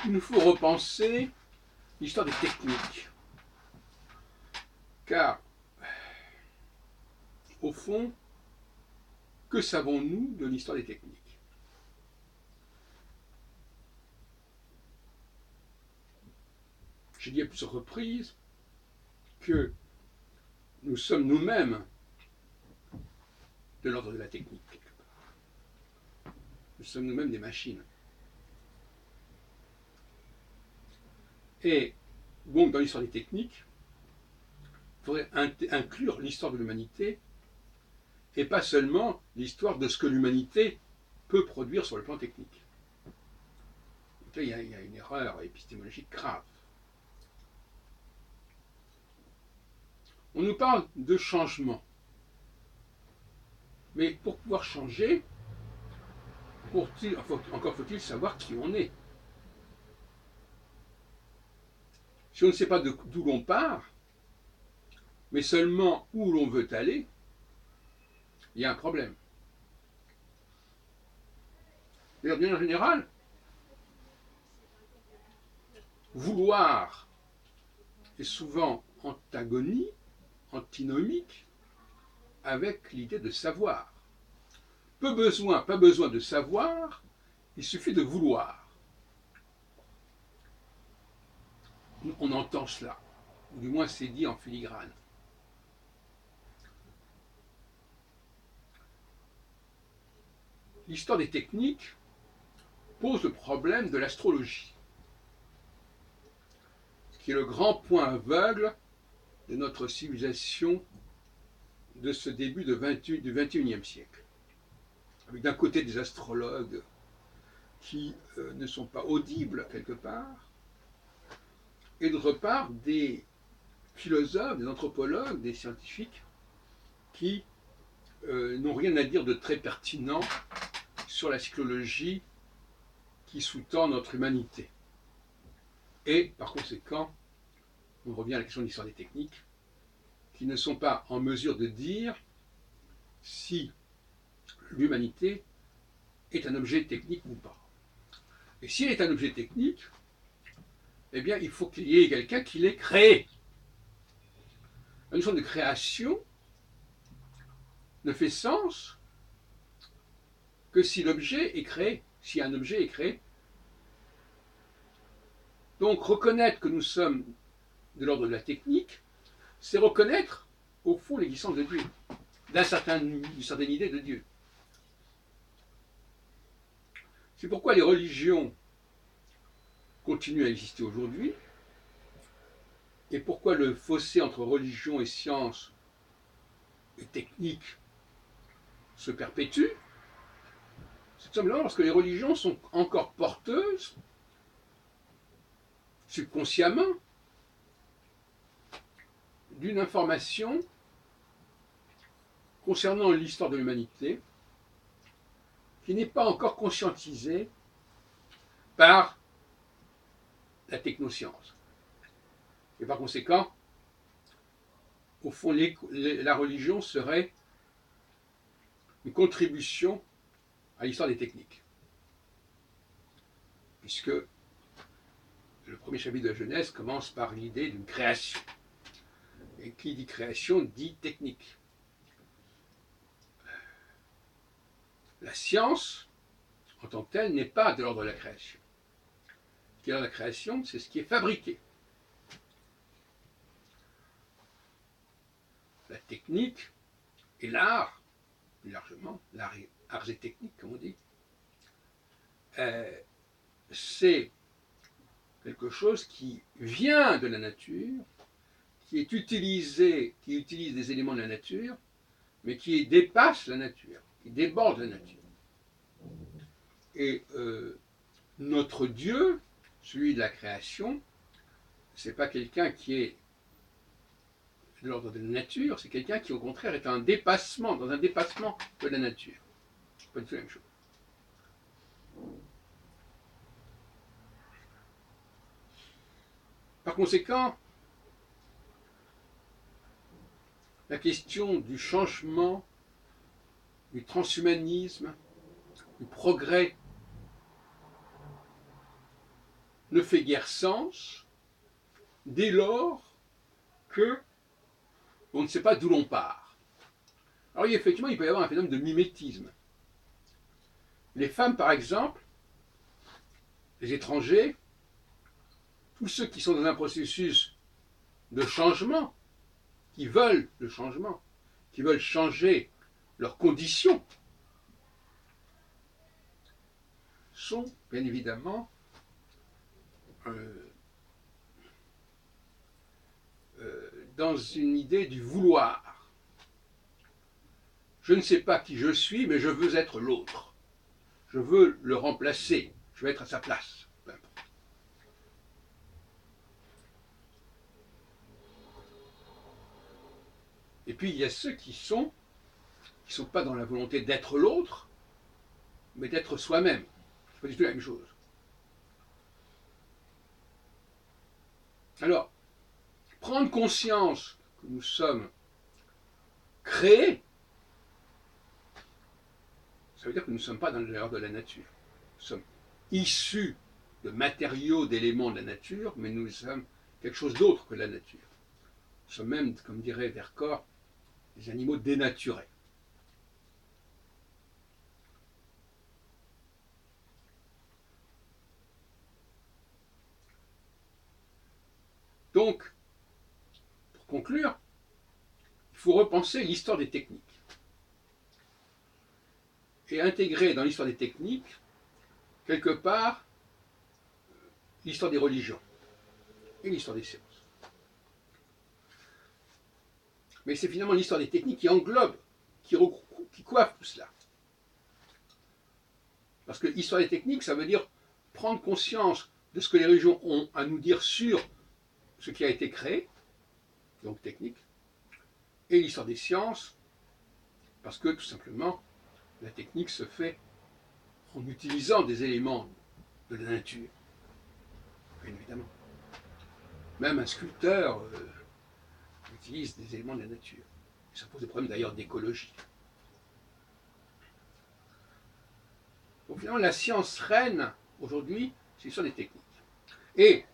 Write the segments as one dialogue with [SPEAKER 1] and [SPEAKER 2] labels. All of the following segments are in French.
[SPEAKER 1] il nous faut repenser l'histoire des techniques. Car, au fond, que savons-nous de l'histoire des techniques? J'ai dit à plusieurs reprises que nous sommes nous-mêmes de l'ordre de la technique, quelque part. Nous sommes nous-mêmes des machines. Et donc, dans l'histoire des techniques, il faudrait inclure l'histoire de l'humanité et pas seulement l'histoire de ce que l'humanité peut produire sur le plan technique. Donc là, il y a une erreur épistémologique grave. On nous parle de changement. Mais pour pouvoir changer, encore faut-il savoir qui on est. Si on ne sait pas d'où l'on part, mais seulement où l'on veut aller, il y a un problème. D'ailleurs, bien en général, vouloir est souvent antinomique avec l'idée de savoir. Pas besoin de savoir, il suffit de vouloir. On entend cela, ou du moins c'est dit en filigrane. L'histoire des techniques pose le problème de l'astrologie, ce qui est le grand point aveugle de notre civilisation de ce début du XXIe siècle. Avec d'un côté des astrologues qui ne sont pas audibles quelque part, et d'autre part des philosophes, des anthropologues, des scientifiques qui n'ont rien à dire de très pertinent sur la psychologie qui sous-tend notre humanité. Et par conséquent, on revient à la question de l'histoire des techniques, qui ne sont pas en mesure de dire si l'humanité est un objet technique ou pas. Et si elle est un objet technique, eh bien, il faut qu'il y ait quelqu'un qui l'ait créé. La notion de création ne fait sens que si l'objet est créé, si un objet est créé. Donc, reconnaître que nous sommes de l'ordre de la technique, c'est reconnaître, au fond, l'existence de Dieu, d'une certaine idée de Dieu. C'est pourquoi les religions continuent à exister aujourd'hui, et pourquoi le fossé entre religion et science et technique se perpétue. C'est tout simplement parce que les religions sont encore porteuses, subconsciemment, d'une information concernant l'histoire de l'humanité qui n'est pas encore conscientisée par la technoscience. Et par conséquent, au fond, la religion serait une contribution à l'histoire des techniques. Puisque le premier chapitre de la Genèse commence par l'idée d'une création. Et qui dit création dit technique. La science, en tant que telle, n'est pas de l'ordre de la création. Ce qui est de la création, c'est ce qui est fabriqué. La technique et l'art, plus largement, arts et techniques, comme on dit, c'est quelque chose qui vient de la nature, qui utilise des éléments de la nature, mais qui dépasse la nature, qui déborde la nature. Et notre Dieu, celui de la création, c'est pas quelqu'un qui est de l'ordre de la nature, c'est quelqu'un qui au contraire est dans un dépassement de la nature. C'est pas du tout la même chose. Par conséquent, la question du changement, du transhumanisme, du progrès, ne fait guère sens dès lors que on ne sait pas d'où l'on part. Alors effectivement, il peut y avoir un phénomène de mimétisme. Les femmes, par exemple, les étrangers, tous ceux qui sont dans un processus de changement, qui veulent le changement, qui veulent changer leurs conditions, sont bien évidemment dans une idée du vouloir. Je ne sais pas qui je suis, mais je veux être l'autre. Je veux le remplacer. Je veux être à sa place. Peu importe. Et puis il y a ceux qui sont pas dans la volonté d'être l'autre, mais d'être soi-même. C'est pas du tout la même chose. Alors, prendre conscience que nous sommes créés, ça veut dire que nous ne sommes pas dans l'erreur de la nature. Nous sommes issus de matériaux, d'éléments de la nature, mais nous sommes quelque chose d'autre que la nature. Nous sommes même, comme dirait Vercors, des animaux dénaturés. Donc, pour conclure, il faut repenser l'histoire des techniques et intégrer dans l'histoire des techniques, quelque part, l'histoire des religions et l'histoire des sciences. Mais c'est finalement l'histoire des techniques qui englobe, qui coiffe tout cela. Parce que l'histoire des techniques, ça veut dire prendre conscience de ce que les religions ont à nous dire sur ce qui a été créé, donc technique, et l'histoire des sciences, parce que tout simplement, la technique se fait en utilisant des éléments de la nature, bien évidemment. Même un sculpteur utilise des éléments de la nature. Ça pose des problèmes d'ailleurs d'écologie. Donc finalement, la science reine aujourd'hui, c'est l'histoire des techniques. Et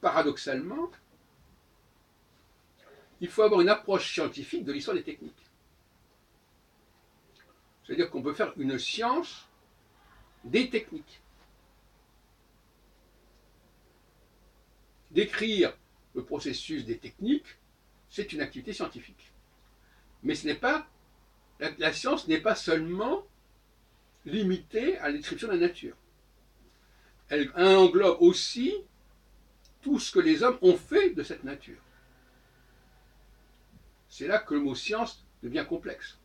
[SPEAKER 1] paradoxalement, il faut avoir une approche scientifique de l'histoire des techniques. C'est-à-dire qu'on peut faire une science des techniques. Décrire le processus des techniques, c'est une activité scientifique. Mais ce n'est pas, la science n'est pas seulement limitée à la description de la nature. Elle englobe aussi tout ce que les hommes ont fait de cette nature. C'est là que le mot science devient complexe.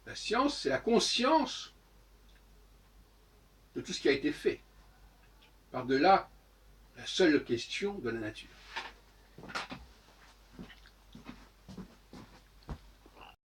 [SPEAKER 1] La science, c'est la conscience de tout ce qui a été fait, par-delà la seule question de la nature.